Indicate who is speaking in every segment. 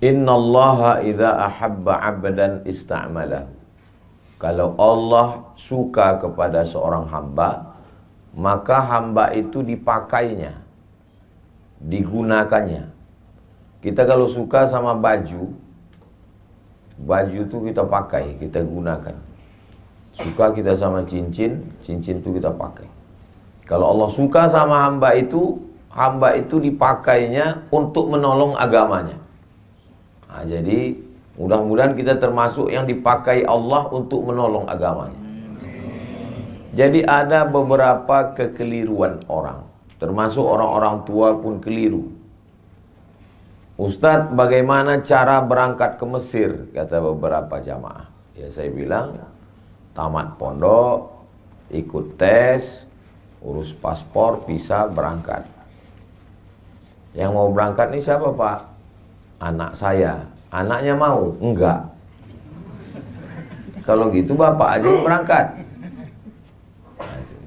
Speaker 1: Innallaha idza ahabba 'abdan ista'malahu. Kalau Allah suka kepada seorang hamba, maka hamba itu dipakainya, digunakannya. Kita kalau suka sama baju, baju itu kita pakai, kita gunakan. Suka kita sama cincin, cincin itu kita pakai. Kalau Allah suka sama hamba itu dipakainya untuk menolong agamanya. Nah, jadi mudah-mudahan kita termasuk yang dipakai Allah untuk menolong agamanya. Jadi ada beberapa kekeliruan orang, termasuk orang-orang tua pun keliru. Ustadz, bagaimana cara berangkat ke Mesir? Kata beberapa jamaah. Ya saya bilang, tamat pondok, ikut tes, urus paspor, bisa berangkat. Yang mau berangkat nih siapa Pak? Anak saya. Anaknya mau? Enggak. Kalau gitu bapak aja yang berangkat.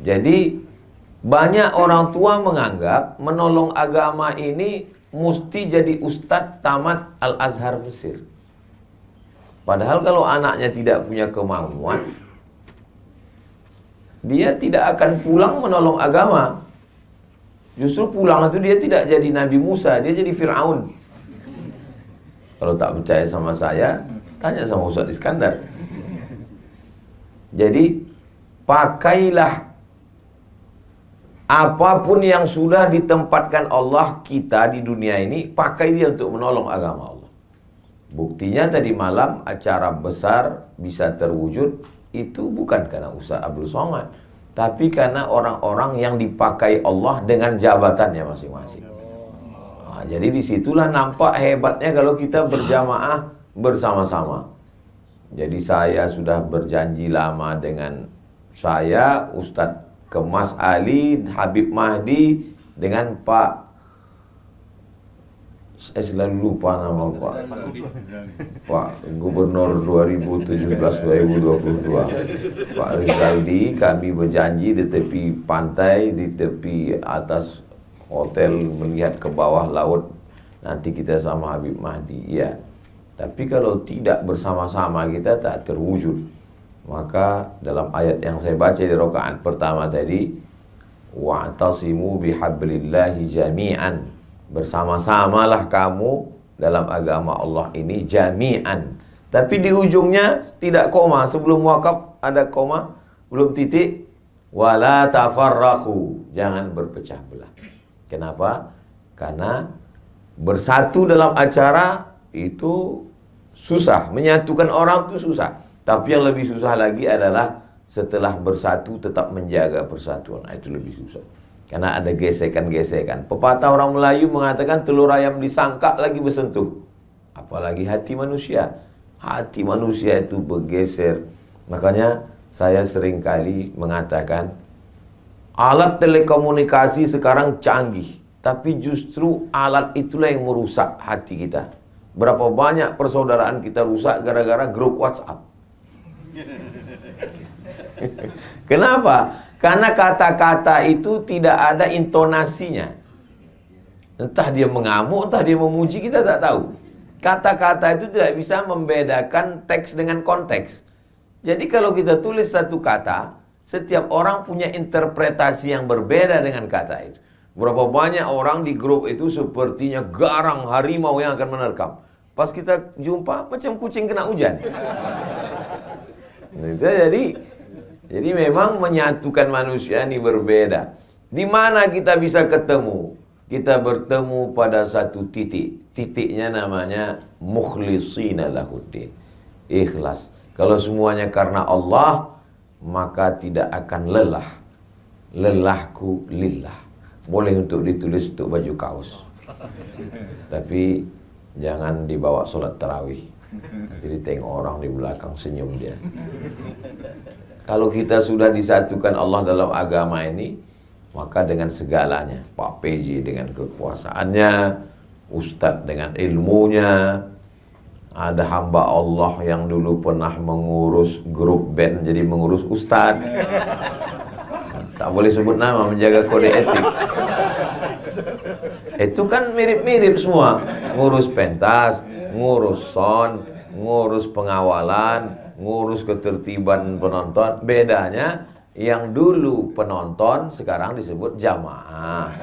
Speaker 1: Jadi banyak orang tua menganggap menolong agama ini mesti jadi ustadz tamat Al-Azhar Mesir. Padahal kalau anaknya tidak punya kemauan, dia tidak akan pulang menolong agama. Justru pulang itu dia tidak jadi Nabi Musa, dia jadi Fir'aun. Kalau tak percaya sama saya, tanya sama Ustaz Iskandar. Jadi pakailah apapun yang sudah ditempatkan Allah kita di dunia ini, pakai dia untuk menolong agama Allah. Buktinya tadi malam acara besar bisa terwujud, itu bukan karena Ustaz Abdul Somad, tapi karena orang-orang yang dipakai Allah dengan jabatannya masing-masing. Nah, jadi disitulah nampak hebatnya kalau kita berjamaah bersama-sama. Jadi saya sudah berjanji lama dengan saya, Ustadz Kemas Ali, Habib Mahdi, dengan Pak, saya selalu lupa nama Pak Gubernur 2017-2022, Pak Rizaldi. Kami berjanji di tepi pantai, di tepi atas hotel melihat ke bawah laut, nanti kita sama Habib Mahdi. Ya, tapi kalau tidak bersama-sama kita tak terwujud. Maka dalam ayat yang saya baca di rakaat pertama tadi, wa'tasimu bihablillahi jami'an, bersama-samalah kamu dalam agama Allah ini jami'an. Tapi di ujungnya tidak koma, sebelum wakaf ada koma, belum titik. Wala tafarraqu, jangan berpecah belah. Kenapa? Karena bersatu dalam acara itu susah, menyatukan orang itu susah. Tapi yang lebih susah lagi adalah setelah bersatu tetap menjaga persatuan. Nah, itu lebih susah. Karena ada gesekan-gesekan. Pepatah orang Melayu mengatakan telur ayam disangka lagi bersentuh. Apalagi hati manusia. Hati manusia itu bergeser. Makanya saya seringkali mengatakan alat telekomunikasi sekarang canggih, tapi justru alat itulah yang merusak hati kita. Berapa banyak persaudaraan kita rusak gara-gara grup WhatsApp. Kenapa? Karena kata-kata itu tidak ada intonasinya. Entah dia mengamuk, entah dia memuji, kita tak tahu. Kata-kata itu tidak bisa membedakan teks dengan konteks. Jadi kalau kita tulis satu kata, setiap orang punya interpretasi yang berbeda dengan kata itu. Berapa banyak orang di grup itu sepertinya garang harimau yang akan menerkam. Pas kita jumpa macam kucing kena hujan. Jadi memang menyatukan manusia ini berbeda. Di mana kita bisa ketemu? Kita bertemu pada satu titik. Titiknya namanya mukhlishina lahuddin. Ikhlas. Kalau semuanya karena Allah, maka tidak akan lelah. Lelahku lillah. Boleh untuk ditulis untuk baju kaos. Tapi jangan dibawa sholat tarawih. Nanti tengok orang di belakang senyum dia. Kalau kita sudah disatukan Allah dalam agama ini, maka dengan segalanya, Pak PJ dengan kekuasaannya, Ustadz dengan ilmunya, ada hamba Allah yang dulu pernah mengurus grup band jadi mengurus Ustadz. Tak boleh sebut nama, menjaga kode etik. Itu kan mirip-mirip semua. Ngurus pentas, ngurus sound, ngurus pengawalan, ngurus ketertiban penonton. Bedanya yang dulu penonton sekarang disebut jamaah.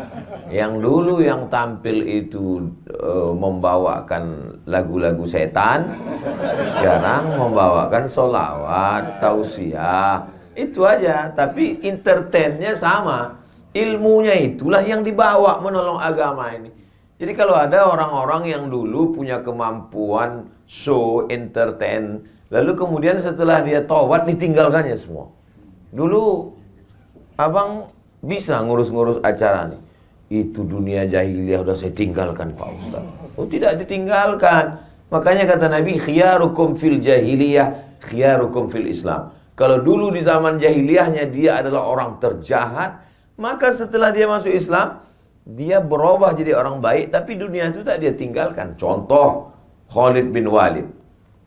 Speaker 1: Yang dulu yang tampil itu membawakan lagu-lagu setan, sekarang membawakan sholawat, tausiah. Itu aja, tapi entertainnya sama. Ilmunya itulah yang dibawa menolong agama ini. Jadi kalau ada orang-orang yang dulu punya kemampuan show, entertain, lalu kemudian setelah dia taubat ditinggalkannya semua. Dulu abang bisa ngurus-ngurus acara nih. Itu dunia jahiliyah udah saya tinggalkan Pak Ustaz. Oh tidak ditinggalkan. Makanya kata Nabi, khiyarukum fil jahiliyah, khiyarukum fil Islam. Kalau dulu di zaman jahiliyahnya dia adalah orang terjahat, maka setelah dia masuk Islam, dia berubah jadi orang baik, tapi dunia itu tak dia tinggalkan. Contoh, Khalid bin Walid.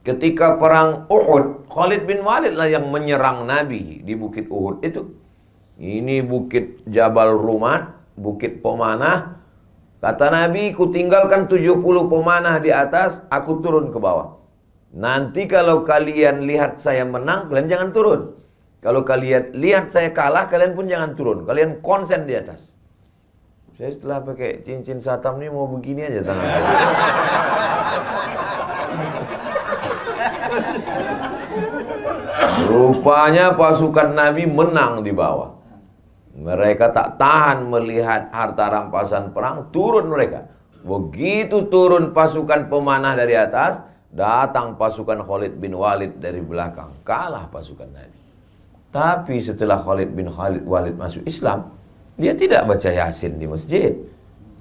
Speaker 1: Ketika perang Uhud, Khalid bin Walid lah yang menyerang Nabi di bukit Uhud itu. Ini bukit Jabal Rumat, bukit pemanah. Kata Nabi, ku tinggalkan 70 pemanah di atas, aku turun ke bawah. Nanti kalau kalian lihat saya menang, kalian jangan turun. Kalau kalian lihat saya kalah, kalian pun jangan turun. Kalian konsen di atas. Saya setelah pakai cincin satam ini mau begini aja tangan saya. Rupanya pasukan Nabi menang di bawah. Mereka tak tahan melihat harta rampasan perang, turun mereka. Begitu turun pasukan pemanah dari atas, datang pasukan Khalid bin Walid dari belakang. Kalah pasukan Nabi. Tapi setelah Khalid bin Walid masuk Islam, dia tidak baca Yasin di masjid.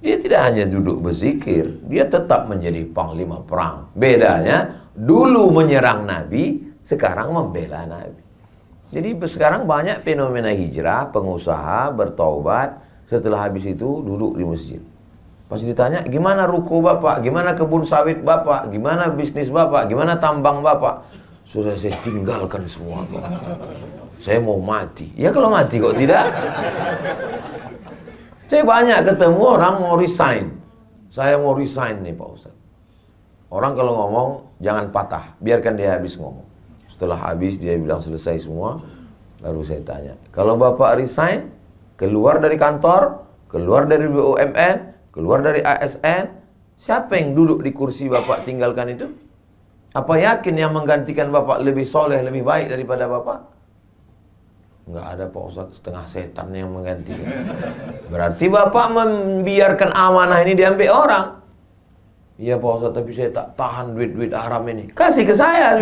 Speaker 1: Dia tidak hanya duduk berzikir, dia tetap menjadi panglima perang. Bedanya, dulu menyerang Nabi, sekarang membela Nabi. Jadi sekarang banyak fenomena hijrah, pengusaha bertaubat, setelah habis itu duduk di masjid. Pas ditanya, gimana ruko bapak, gimana kebun sawit bapak, gimana bisnis bapak, gimana tambang bapak? Sudah saya tinggalkan semua Pak. Saya mau mati. Ya kalau mati kok tidak? Saya banyak ketemu orang mau resign. Saya mau resign nih Pak Ustaz. Orang kalau ngomong jangan patah, biarkan dia habis ngomong. Setelah habis dia bilang selesai semua, baru saya tanya, kalau bapak resign, keluar dari kantor, keluar dari BUMN, keluar dari ASN, siapa yang duduk di kursi bapak tinggalkan itu? Apa yakin yang menggantikan bapak lebih soleh, lebih baik daripada bapak? Enggak ada Pak Ustaz, setengah setan yang menggantikan. Berarti bapak membiarkan amanah ini diambil orang. Iya Pak Ustaz, tapi saya tak tahan duit-duit haram ini. Kasih ke saya.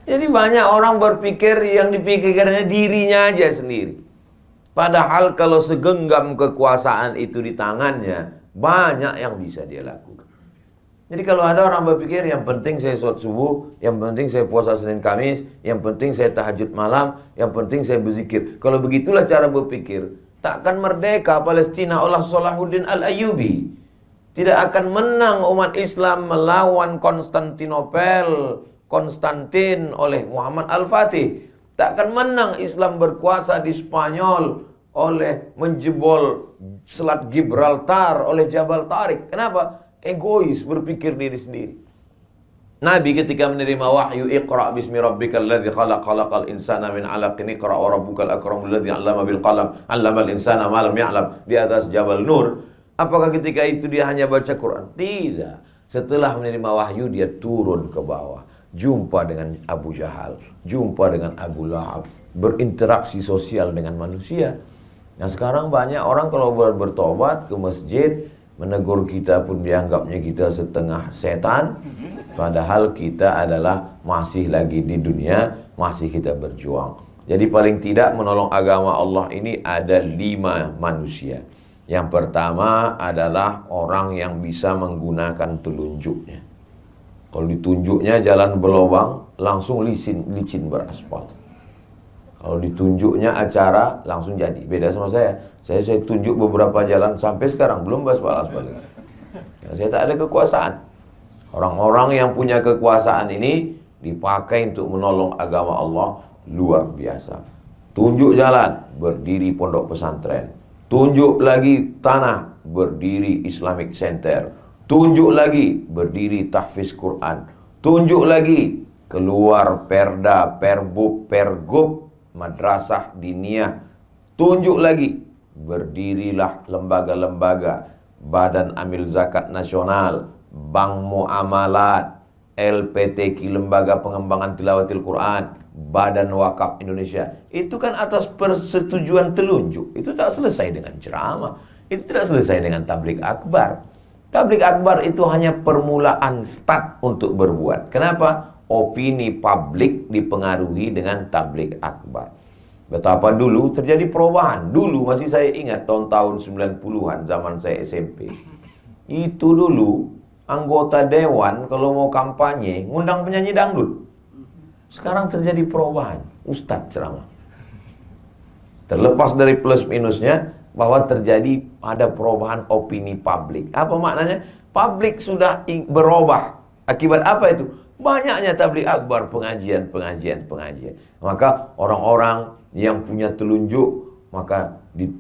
Speaker 1: Jadi banyak orang berpikir yang dipikirkannya dirinya aja sendiri. Padahal kalau segenggam kekuasaan itu di tangannya, banyak yang bisa dia lakukan. Jadi kalau ada orang berpikir yang penting saya sholat subuh, yang penting saya puasa Senin Kamis, yang penting saya tahajud malam, yang penting saya berzikir. Kalau begitulah cara berpikir, takkan merdeka Palestina oleh Salahuddin Al-Ayyubi. Tidak akan menang umat Islam melawan Konstantin oleh Muhammad Al-Fatih. Takkan menang Islam berkuasa di Spanyol oleh menjebol Selat Gibraltar oleh Jabal Tariq. Kenapa? Egois, berpikir diri sendiri. Nabi ketika menerima wahyu, Iqra bismi rabbikal ladzi khalaq, khalaqal insana min 'alaqin, Iqra wa rabbukal akramul ladzi 'allama bil qalam, 'allamal insana ma lam ya'lam, di atas Jabal Nur. Apakah ketika itu dia hanya baca Quran? Tidak. Setelah menerima wahyu dia turun ke bawah, jumpa dengan Abu Jahal, jumpa dengan Abu Lahab, berinteraksi sosial dengan manusia. Nah sekarang banyak orang kalau bertobat ke masjid, menegur kita pun dianggapnya kita setengah setan. Padahal kita adalah masih lagi di dunia, masih kita berjuang. Jadi paling tidak menolong agama Allah ini ada 5 manusia. Yang pertama adalah orang yang bisa menggunakan telunjuknya. Kalau ditunjuknya jalan berlobang, langsung licin beraspal. Kalau ditunjuknya acara, langsung jadi. Beda sama saya. Saya tunjuk beberapa jalan sampai sekarang belum aspal. Ya, saya tak ada kekuasaan. Orang-orang yang punya kekuasaan ini dipakai untuk menolong agama Allah luar biasa. Tunjuk jalan, berdiri pondok pesantren. Tunjuk lagi tanah, berdiri Islamic Center. Tunjuk lagi, berdiri tahfiz Quran. Tunjuk lagi, keluar perda, perbub, pergub, madrasah diniyah. Tunjuk lagi, berdirilah lembaga-lembaga, Badan Amil Zakat Nasional, Bank Muamalat, LPTQ, Lembaga Pengembangan Tilawatil Quran, Badan Wakaf Indonesia. Itu kan atas persetujuan telunjuk. Itu tak selesai dengan ceramah. Itu tidak selesai dengan tabligh akbar. Tabligh akbar itu hanya permulaan start untuk berbuat. Kenapa? Opini publik dipengaruhi dengan tabligh akbar. Betapa dulu terjadi perubahan. Dulu masih saya ingat tahun-tahun 90-an zaman saya SMP. Itu dulu anggota dewan kalau mau kampanye ngundang penyanyi dangdut. Sekarang terjadi perubahan, ustadz ceramah. Terlepas dari plus minusnya, bahwa terjadi ada perubahan opini publik. Apa maknanya? Publik sudah berubah. Akibat apa itu? Banyaknya tabligh akbar, pengajian. Maka orang-orang yang punya telunjuk, maka di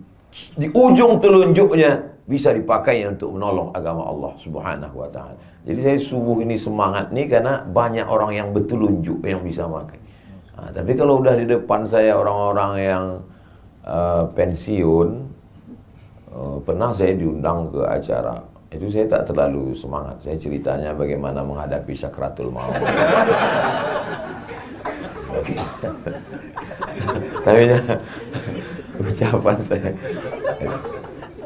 Speaker 1: ujung telunjuknya bisa dipakai untuk menolong agama Allah Subhanahu wa ta'ala. Jadi saya subuh ini semangat nih karena banyak orang yang bertelunjuk yang bisa pakai. Nah, tapi kalau udah di depan saya orang-orang yang pensiun, pernah saya diundang ke acara. Itu saya tak terlalu semangat. Saya ceritanya bagaimana menghadapi sakratul maut. Tapi ucapan saya.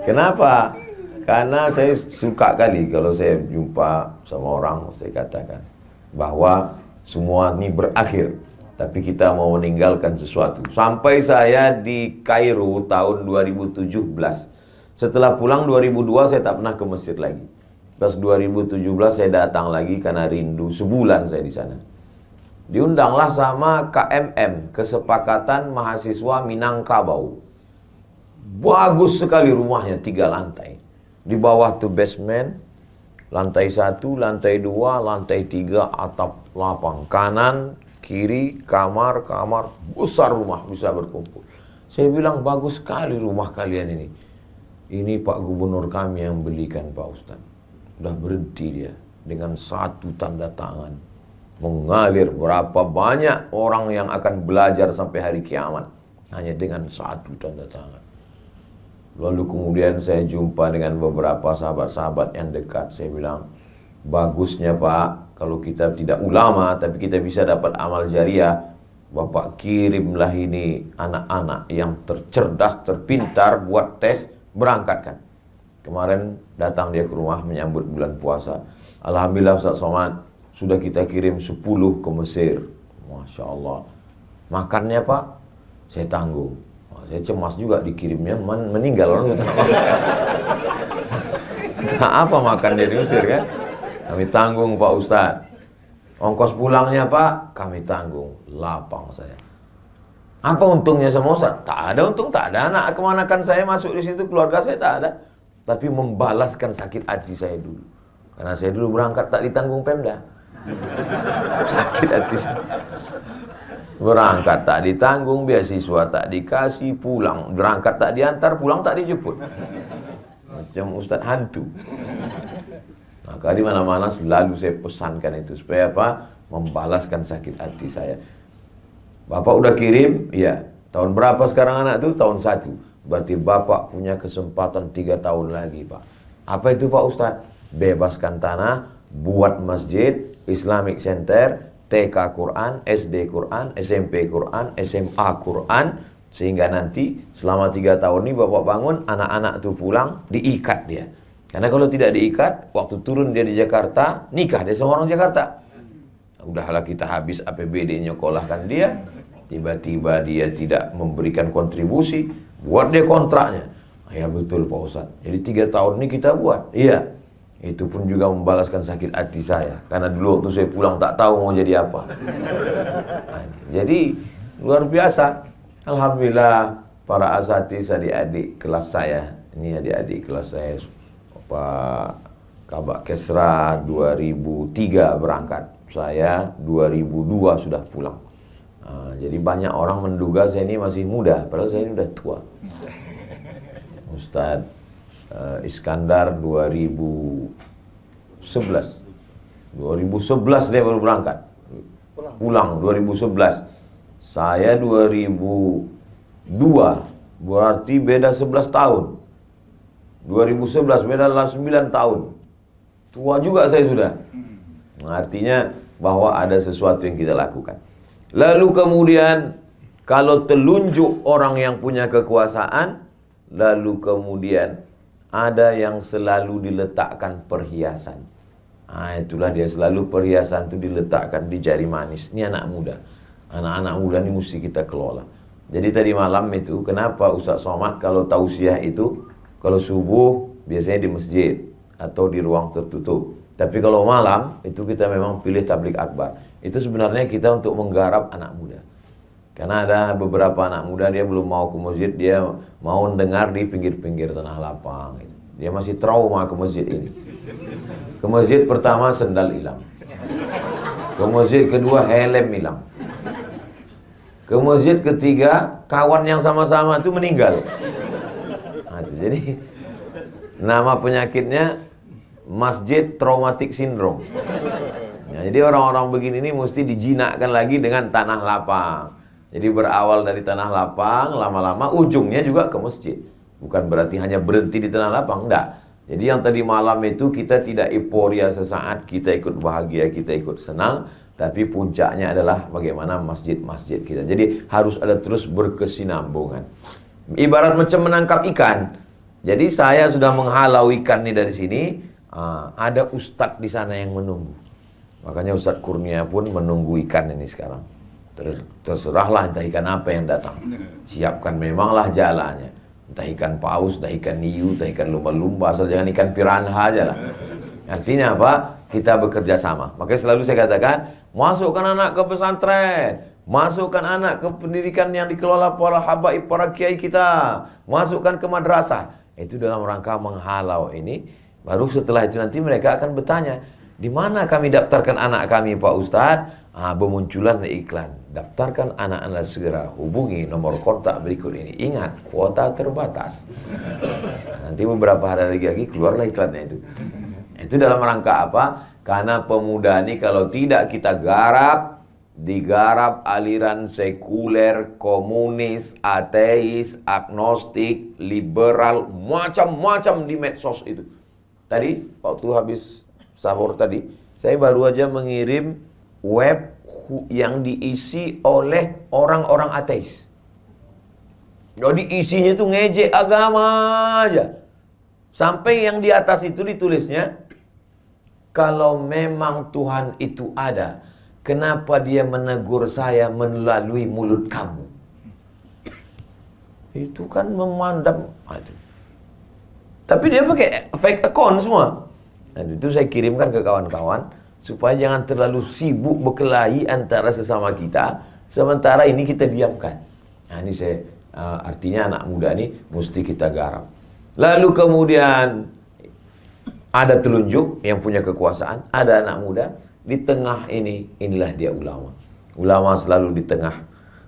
Speaker 1: Kenapa? Karena saya suka kali kalau saya jumpa sama orang, saya katakan bahwa semua ini berakhir, tapi kita mau meninggalkan sesuatu. Sampai saya di Kairo tahun 2017. Setelah pulang 2002 saya tak pernah ke Mesir lagi. Pas 2017 saya datang lagi karena rindu. Sebulan saya di sana. Diundanglah sama KMM, Kesepakatan Mahasiswa Minangkabau. Bagus sekali rumahnya, 3 lantai. Di bawah tuh basement, lantai 1, lantai 2, lantai 3, atap lapang. Kanan, kiri, kamar, besar rumah, bisa berkumpul. Saya bilang, bagus sekali rumah kalian ini. Ini Pak Gubernur kami yang belikan Pak Ustadz. Udah berhenti dia, dengan 1 tanda tangan. Mengalir berapa banyak orang yang akan belajar sampai hari kiamat. Hanya dengan 1 tanda tangan. Lalu kemudian saya jumpa dengan beberapa sahabat-sahabat yang dekat. Saya bilang, bagusnya Pak, kalau kita tidak ulama, tapi kita bisa dapat amal jariah. Bapak kirimlah ini anak-anak yang tercerdas, terpintar, buat tes, berangkatkan. Kemarin datang dia ke rumah menyambut bulan puasa. Alhamdulillah Ustaz Somad, sudah kita kirim 10 ke Mesir. Masya Allah. Makannya Pak, saya tanggung. Saya cemas juga dikirimnya meninggal orang. Nah, apa makan dia di Mesir kan? Kami tanggung Pak Ustadz. Ongkos pulangnya Pak, kami tanggung. Lapang saya. Apa untungnya sama Ustadz? Tak ada untung, tak ada. Anak kemanakan saya masuk di situ, keluarga saya tak ada. Tapi membalaskan sakit hati saya dulu. Karena saya dulu berangkat tak ditanggung Pemda. Sakit hati saya. Berangkat tak ditanggung, beasiswa tak dikasih, pulang. Berangkat tak diantar, pulang tak dijemput. Macam Ustadz hantu. Maka di mana-mana selalu saya pesankan itu. Supaya apa? Membalaskan sakit hati saya. Bapak udah kirim? Ya. Tahun berapa sekarang anak itu? Tahun 1. Berarti Bapak punya kesempatan 3 tahun lagi Pak. Apa itu Pak Ustadz? Bebaskan tanah, buat masjid, Islamic Center, TK Quran, SD Quran, SMP Quran, SMA Quran. Sehingga nanti selama 3 tahun ini Bapak bangun, anak-anak itu pulang, diikat dia. Karena kalau tidak diikat, waktu turun dia di Jakarta, nikah dia sama orang Jakarta. Udahlah kita habis APBD nyokolahkan dia, tiba-tiba dia tidak memberikan kontribusi, buat dia kontraknya. Ya betul Pak Ustadz, jadi 3 tahun ini kita buat. Iya. Itu pun juga membalaskan sakit hati saya. Karena dulu waktu saya pulang tak tahu mau jadi apa. Nah, jadi luar biasa. Alhamdulillah para asatiz adik-adik kelas saya. Ini adik-adik kelas saya. Pak Kabak Kesra 2003 berangkat. Saya 2002 sudah pulang. Nah, jadi banyak orang menduga saya ini masih muda. Padahal saya ini udah tua. Ustadz Iskandar 2011 dia baru berangkat. Pulang 2011. Saya 2002, berarti beda 11 tahun. 2011 beda 9 tahun. Tua juga saya sudah. Artinya bahwa ada sesuatu yang kita lakukan. Lalu kemudian kalau telunjuk orang yang punya kekuasaan, lalu kemudian ada yang selalu diletakkan perhiasan. Itulah dia, selalu perhiasan itu diletakkan di jari manis. Ini anak muda. Anak-anak muda ini mesti kita kelola. Jadi tadi malam itu, kenapa Ustaz Somad kalau tausiah itu, kalau subuh biasanya di masjid atau di ruang tertutup. Tapi kalau malam itu kita memang pilih tablik akbar. Itu sebenarnya kita untuk menggarap anak muda. Karena ada beberapa anak muda dia belum mau ke masjid, dia mau dengar di pinggir-pinggir tanah lapang. Dia masih trauma ke masjid ini. Ke masjid pertama sendal hilang. Ke masjid kedua helm hilang. Ke masjid ketiga kawan yang sama-sama itu meninggal. Jadi nama penyakitnya Masjid Traumatic Syndrome. Jadi orang-orang begini ini mesti dijinakkan lagi dengan tanah lapang. Jadi berawal dari tanah lapang, lama-lama ujungnya juga ke masjid. Bukan berarti hanya berhenti di tanah lapang, enggak. Jadi yang tadi malam itu kita tidak euforia sesaat, kita ikut bahagia, kita ikut senang, tapi puncaknya adalah bagaimana masjid-masjid kita. Jadi harus ada terus berkesinambungan. Ibarat macam menangkap ikan. Jadi saya sudah menghalau ikan ini dari sini, ada ustadz di sana yang menunggu. Makanya Ustadz Kurnia pun menunggu ikan ini sekarang. Terserahlah entah ikan apa yang datang. Siapkan memanglah jalannya. Entah ikan paus, entah ikan hiu, entah ikan lumba-lumba, asal jangan ikan piranha aja lah. Artinya apa? Kita bekerja sama. Makanya selalu saya katakan, masukkan anak ke pesantren, masukkan anak ke pendidikan yang dikelola para habaib, para kiai kita, masukkan ke madrasah. Itu dalam rangka menghalau ini. Baru setelah itu nanti mereka akan bertanya, di mana kami daftarkan anak kami Pak Ustadz? Bermunculan iklan. Daftarkan anak Anda segera. Hubungi nomor kontak berikut ini. Ingat, kuota terbatas. Nanti beberapa hari lagi keluarlah iklannya itu. Itu dalam rangka apa? Karena pemuda ini kalau tidak kita garap, digarap aliran sekuler, komunis, ateis, agnostik, liberal, macam-macam di medsos itu. Tadi, waktu habis sahur tadi, saya baru aja mengirim web yang diisi oleh orang-orang ateis. Jadi isinya itu ngejek agama aja. Sampai yang di atas itu ditulisnya, kalau memang Tuhan itu ada, kenapa dia menegur saya melalui mulut kamu? Itu kan memandang. Tapi dia pakai fake account semua. Nah, itu saya kirimkan ke kawan-kawan supaya jangan terlalu sibuk berkelahi antara sesama kita, sementara ini kita diamkan. Nah, ini saya artinya anak muda ini mesti kita garap. Lalu kemudian ada telunjuk yang punya kekuasaan, ada anak muda di tengah ini, inilah dia ulama. Ulama selalu di tengah,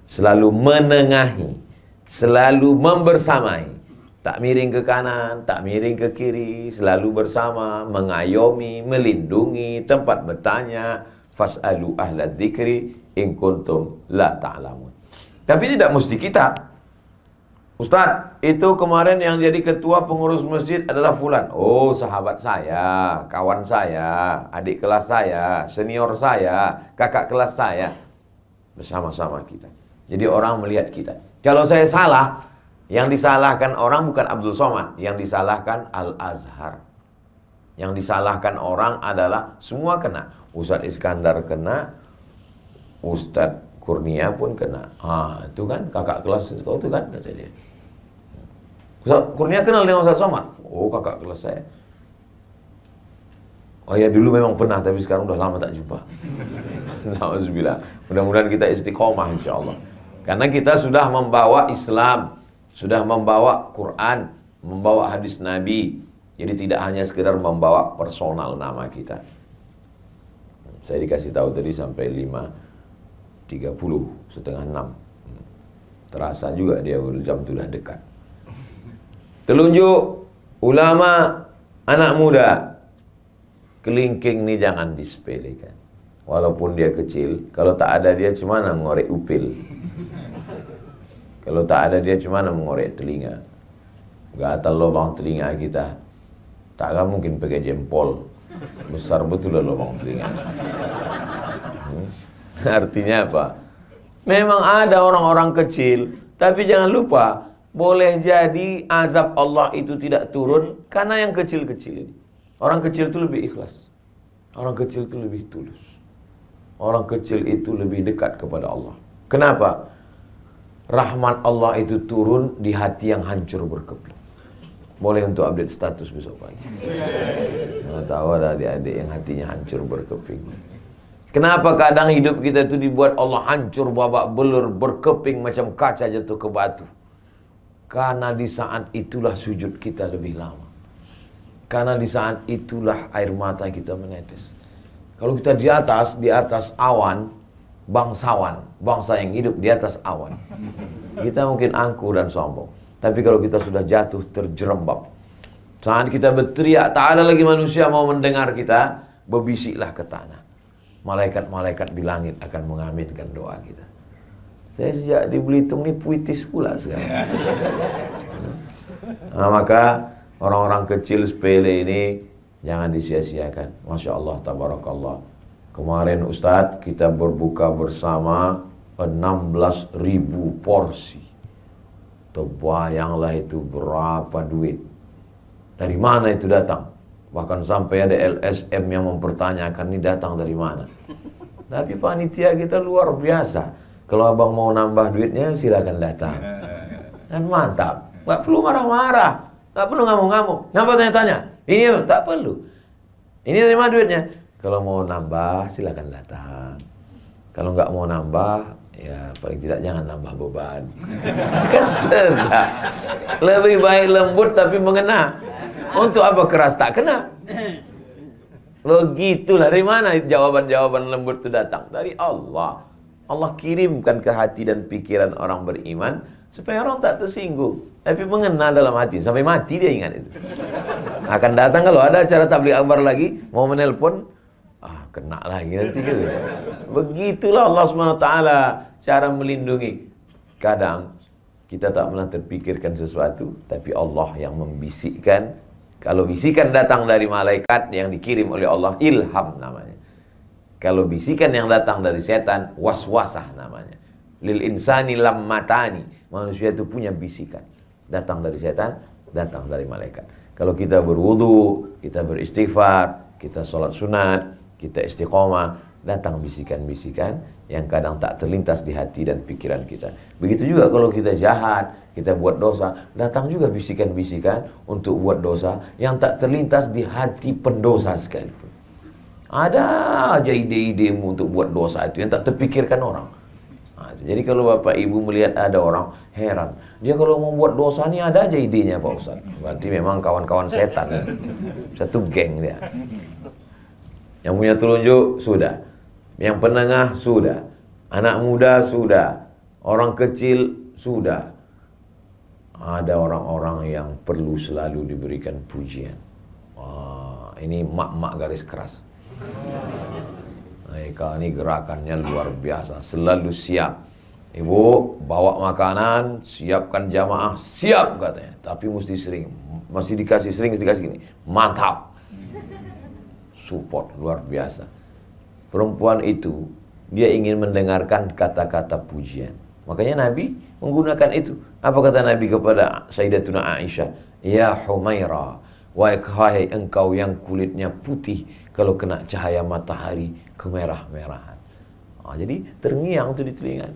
Speaker 1: selalu menengahi, selalu membersamai. Tak miring ke kanan, tak miring ke kiri, selalu bersama, mengayomi, melindungi, tempat bertanya, fas'alu ahla dzikri in kuntum la ta'lamun. Tapi tidak mesti kita. Ustaz, itu kemarin yang jadi ketua pengurus masjid adalah fulan. Oh, sahabat saya, kawan saya, adik kelas saya, senior saya, kakak kelas saya. Bersama-sama kita. Jadi orang melihat kita. Kalau saya salah, yang disalahkan orang bukan Abdul Somad, yang disalahkan Al-Azhar. Yang disalahkan orang adalah semua kena. Ustadz Iskandar kena, Ustadz Kurnia pun kena. Itu kan kakak kelas kau itu kan, kata dia. Ustadz Kurnia kenal dengan Ustadz Somad? Oh, kakak kelas saya. Oh ya, dulu memang pernah, tapi sekarang udah lama tak jumpa. Alhamdulillah. Mudah-mudahan kita istiqomah insyaallah. Karena kita sudah membawa Islam, sudah membawa Quran, membawa hadis Nabi. Jadi tidak hanya sekedar membawa personal nama kita. Saya dikasih tahu tadi sampai 5.30, setengah 6. Terasa juga dia jam sudah dekat. Telunjuk ulama, anak muda, kelingking ini jangan disepelekan. Walaupun dia kecil, kalau tak ada dia cuma mengorek upil. Kalau tak ada dia cuma mengorek telinga. Gatal lubang telinga kita. Takkan mungkin pakai jempol. Besar betul lubang telinga. Artinya apa? Memang ada orang-orang kecil, tapi jangan lupa, boleh jadi azab Allah itu tidak turun karena yang kecil-kecil ini. Orang kecil itu lebih ikhlas. Orang kecil itu lebih tulus. Orang kecil itu lebih dekat kepada Allah. Kenapa? Rahmat Allah itu turun di hati yang hancur berkeping. Boleh untuk update status besok pagi. Mana tahu ada adik-adik yang hatinya hancur berkeping. Kenapa kadang hidup kita itu dibuat Allah hancur babak belur, berkeping macam kaca jatuh ke batu? Karena di saat itulah sujud kita lebih lama. Karena di saat itulah air mata kita menetes. Kalau kita di atas awan, bangsawan, bangsa yang hidup di atas awan, kita mungkin angkuh dan sombong. Tapi kalau kita sudah jatuh terjerembab, saat kita berteriak, tak ada lagi manusia mau mendengar kita, berbisiklah ke tanah. Malaikat-malaikat di langit akan mengaminkan doa kita. Saya sejak di Belitung ini puitis pula sekarang. Nah, maka orang-orang kecil sepele ini jangan disia-siakan. Masya Allah, tabarakallah. Kemarin Ustadz kita berbuka bersama 16.000 porsi. Terbayanglah itu berapa duit. Dari mana itu datang? Bahkan sampai ada LSM yang mempertanyakan ini datang dari mana. Tapi panitia kita luar biasa. Kalau abang mau nambah duitnya silakan datang. Dan mantap. Gak perlu marah-marah. Gak perlu ngamuk-ngamuk. Kenapa tanya-tanya? Ini tak perlu. Ini dari mana duitnya? Kalau mau nambah silakan datang. Kalau nggak mau nambah, ya paling tidak jangan nambah beban. Kan sudah. Lebih baik lembut tapi mengena. Untuk apa keras tak kena? Begitulah. Dari mana jawaban-jawaban lembut itu datang? Dari Allah. Allah kirimkan ke hati dan pikiran orang beriman supaya orang tak tersinggung, tapi mengena dalam hati. Sampai mati dia ingat itu. Akan datang kalau ada acara tabligh akbar lagi, mau menelpon, kena lagi nanti gitu. Begitulah Allah SWT cara melindungi. Kadang kita tak pernah terpikirkan sesuatu, tapi Allah yang membisikkan. Kalau bisikan datang dari malaikat yang dikirim oleh Allah, ilham namanya. Kalau bisikan yang datang dari setan, waswasah namanya. Lil insani lammatani. Manusia itu punya bisikan. Datang dari setan, datang dari malaikat. Kalau kita berwudu, kita beristighfar, kita sholat sunat, kita istiqomah, datang bisikan-bisikan yang kadang tak terlintas di hati dan pikiran kita. Begitu juga kalau kita jahat, kita buat dosa, datang juga bisikan-bisikan untuk buat dosa yang tak terlintas di hati pendosa sekalipun. Ada aja ide-idemu untuk buat dosa itu yang tak terpikirkan orang. Jadi kalau Bapak Ibu melihat ada orang, heran. Dia kalau mau buat dosa ini ada aja idenya Pak Ustaz. Berarti memang kawan-kawan setan. Satu geng dia. Yang punya telunjuk, sudah. Yang penengah, sudah. Anak muda, sudah. Orang kecil, sudah. Ada orang-orang yang perlu selalu diberikan pujian. Ini mak-mak garis keras. Mereka ini gerakannya luar biasa. Selalu siap. Ibu, bawa makanan, siapkan jamaah, siap katanya. Tapi mesti sering. Masih dikasih sering, dikasih gini. Mantap. Support, luar biasa. Perempuan itu, dia ingin mendengarkan kata-kata pujian. Makanya Nabi menggunakan itu. Apa kata Nabi kepada Sayyidatuna Aisyah? Ya Humaira, wahai engkau yang kulitnya putih, kalau kena cahaya matahari kemerah-merahan. Jadi terngiang itu di telinga.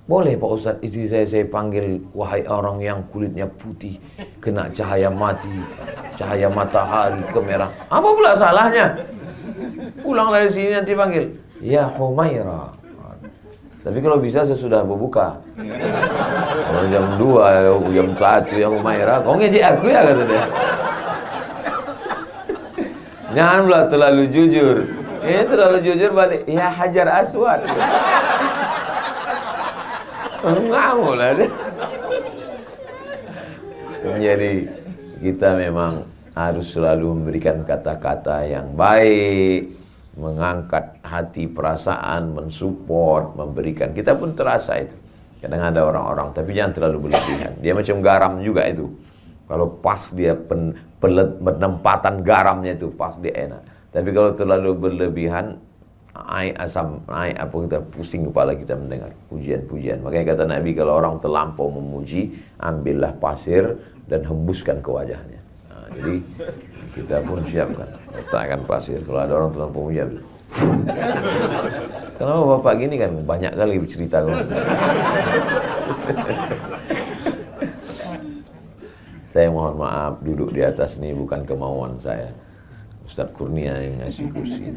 Speaker 1: Boleh Pak Ustadz, istri saya panggil wahai orang yang kulitnya putih, kena cahaya cahaya matahari kemerah. Apa pula salahnya? Pulang dari sini nanti panggil, ya Humaira. Tapi kalau bisa sesudah berbuka. Kalau jam 2, jam 1 ya Humaira, kau ngejek aku ya kata dia. Janganlah terlalu jujur. Ini terlalu jujur balik, ya Hajar Aswad. Ngamuk lah dia. kita memang harus selalu memberikan kata-kata yang baik, mengangkat hati perasaan, mensupport, memberikan. Kita pun terasa itu. Kadang ada orang-orang, tapi jangan terlalu berlebihan. Dia macam garam juga itu. Kalau pas dia penempatan garamnya itu pas, dia enak. Tapi kalau terlalu berlebihan, asam, apa kita pusing kepala kita mendengar pujian-pujian. Makanya kata Nabi, kalau orang terlampau memuji, ambillah pasir dan hembuskan ke wajahnya. Nah, jadi kita pun siapkan, letakkan pasir. Kalau ada orang terlampau memuji, kenapa bapak gini kan banyak kali bercerita. Saya mohon maaf, duduk di atas ini bukan kemauan saya. Ustadz Kurnia yang ngasih kursi.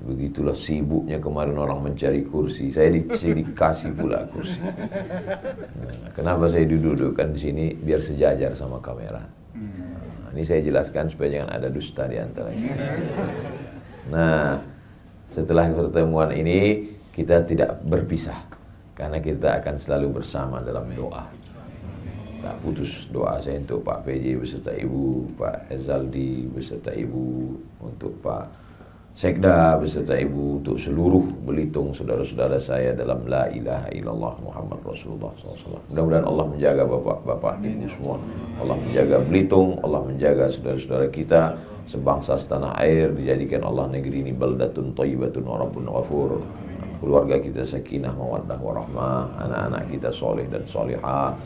Speaker 1: Begitulah sibuknya kemarin orang mencari kursi. Saya dikasih pula kursi. Nah, kenapa saya dudukkan di sini? Biar sejajar sama kamera. Nah, ini saya jelaskan supaya jangan ada dusta di antara kita. Nah, setelah pertemuan ini kita tidak berpisah, karena kita akan selalu bersama dalam doa. Tak putus doa saya untuk Pak PJ beserta Ibu, Pak Ezaldi beserta Ibu, untuk Pak Sekda beserta Ibu, untuk seluruh Belitung saudara-saudara saya dalam La ilaha illallah Muhammad Rasulullah SAW. Mudah-mudahan Allah menjaga bapak-bapak Ibu semua. Allah menjaga Belitung, Allah menjaga saudara-saudara kita sebangsa setanah air, dijadikan Allah negeri ini baldatun thayyibatun wa rabbun ghafur. Keluarga kita sakinah mawaddah warahmah, anak-anak kita soleh dan solihah,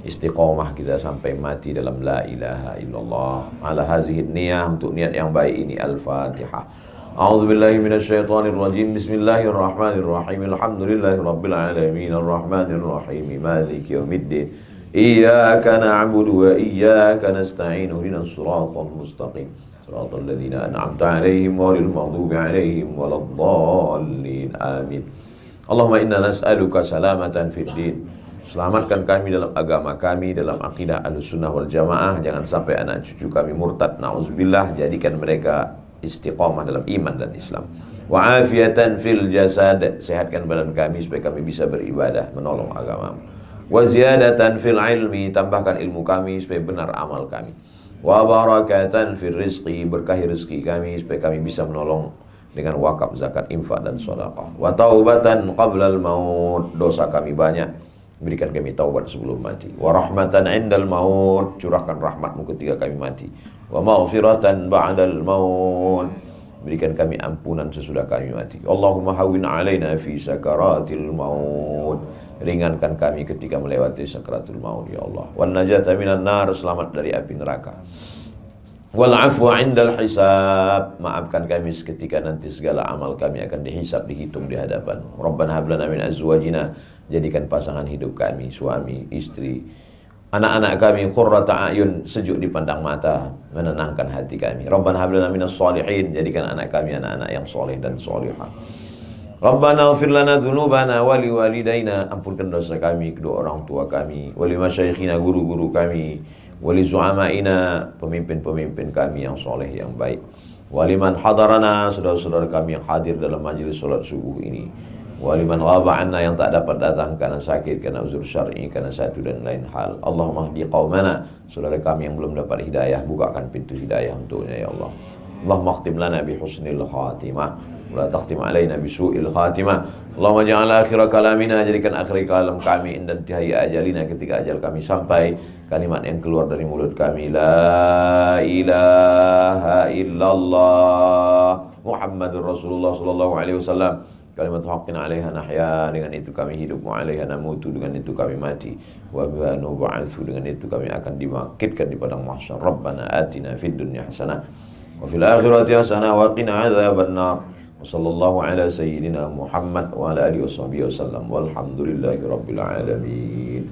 Speaker 1: istiqomah kita sampai mati dalam la ilaha illallah. Ala hazihi niyah, untuk niat yang baik ini. Al-Fatihah. A'udzubillahi minasyaitonir rajim. Bismillahirrahmanirrahim. Alhamdulillahi rabbil alamin arrahmanir rahim maliki yaumiddin. Iyyaka na'budu wa iyyaka nasta'in. Ihdinas siratal mustaqim. Siratal ladzina an'amta 'alaihim ghairil maghdubi 'alaihim waladdallin. Amin. Allahumma inna nas'aluka salamatan fid din. Selamatkan kami dalam agama kami, dalam akidah Ahlussunnah wal Jamaah. Jangan sampai anak cucu kami murtad, na'udzubillah. Jadikan mereka istiqamah dalam iman dan Islam. Wa afiatan fil jasad. Sehatkan badan kami supaya kami bisa beribadah, menolong agama. Wa ziyadatan fil ilmi. Tambahkan ilmu kami supaya benar amal kami. Wa barakatan fil rizqi. Berkahi rezeki kami supaya kami bisa menolong dengan wakaf, zakat, infak dan sedekah. Wa taubatan qablal maut. Dosa kami banyak, berikan kami taubat sebelum mati. Wa rahmatan indal maut. Curahkan rahmatmu ketika kami mati. Wa maghfiratan ba'dal maut. Berikan kami ampunan sesudah kami mati. Allahumma hawwin alaina fi sakaratil maut. Ringankan kami ketika melewati sakaratul maut ya Allah. Wan najata minan nar. Selamat dari api neraka. Wal afwa indal hisab. Maafkan kami ketika nanti segala amal kami akan dihisab, dihitung di hadapan. Rabbana hab lana min azwajina. Jadikan pasangan hidup kami, suami, istri, anak-anak kami qurrata a'yun, sejuk dipandang mata, menenangkan hati kami. Rabbana hab lana minas shalihin. Jadikan anak kami anak-anak yang soleh dan solihah. Rabbana ighfir lana dzunubana wa liwalidayna. Ampunkan dosa kami, kedua orang tua kami, wa limasyayikhina, guru-guru kami, wa li zu'amaina, pemimpin-pemimpin kami yang soleh yang baik, wa liman hadarana, saudara-saudara kami yang hadir dalam majelis salat subuh ini, wa liman ghaba anna, yang tak dapat datang karena sakit, karena uzur syar'i, karena satu dan lain hal. Allahumma hdi qaumana, saudara kami yang belum dapat hidayah, bukakan pintu hidayah untuknya ya Allah. Allahumma khtim lana bi husnil khatimah, wa la takhtim alaina bi su'il khatimah. Allahumma ja'al akhir kalamina, jadikan akhir kalam kami inda intihai ajalina, ketika ajal kami sampai, kalimat yang keluar dari mulut kami, la ilaha illallah Muhammadur Rasulullah sallallahu alaihi wasallam. Kalimat haqqin 'alaiha nahya, dengan itu kami hidup, wa 'alaiha namutu, dengan itu kami mati, wa biha nub'atsu, dengan itu kami akan dibangkitkan di padang mahsyar. Rabbana atina fid dunya hasanah wa fil akhirati hasanah wa qina adzabannar. Wa sallallahu ala sayyidina Muhammad wa ala alihi washabbihi wasallam. Walhamdulillahi rabbil alamin.